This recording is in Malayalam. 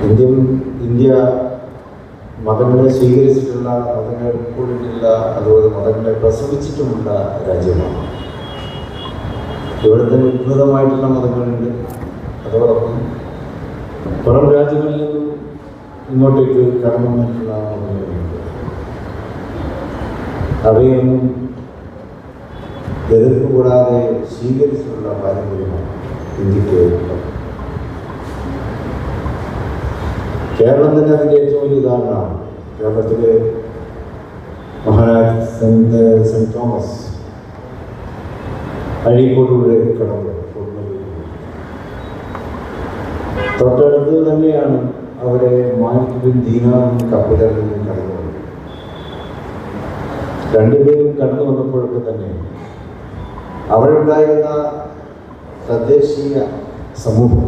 ഇന്ത്യ മതങ്ങളെ സ്വീകരിച്ചിട്ടുള്ള, മതങ്ങളെ ഉൾക്കൊണ്ടിട്ടുള്ള, അതുപോലെ മതങ്ങളെ പ്രസവിച്ചിട്ടുമുള്ള രാജ്യമാണ്. ഇവിടെ തന്നെ ഉദ്ഭുതമായിട്ടുള്ള മതങ്ങളുണ്ട്. അതോടൊപ്പം പുറം രാജ്യങ്ങളിൽ നിന്നും ഇങ്ങോട്ടേക്ക് കടന്നു വന്നിട്ടുള്ള മതങ്ങളുണ്ട്. അവയൊന്നും എതിർപ്പ് കൂടാതെ സ്വീകരിച്ചിട്ടുള്ള പാരമ്പര്യമാണ് ഇന്ത്യക്ക്. കേരളം തന്നെ അതിൻ്റെ ഏറ്റവും വലിയ ഉദാഹരണമാണ്. കേരളത്തിലെ മഹാനായ സെന്റ് തോമസ് അഴീക്കോടിലൂടെ കടന്നു തൊട്ടടുത്ത് തന്നെയാണ് അവിടെ മാലിക് ബിൻ ദീനാറും കപ്പിലറിൽ കടന്നു വന്നത്. രണ്ടുപേരും കടന്നു വന്നപ്പോഴൊക്കെ തന്നെ അവിടെ ഉണ്ടായിരുന്ന തദ്ദേശീയ സമൂഹം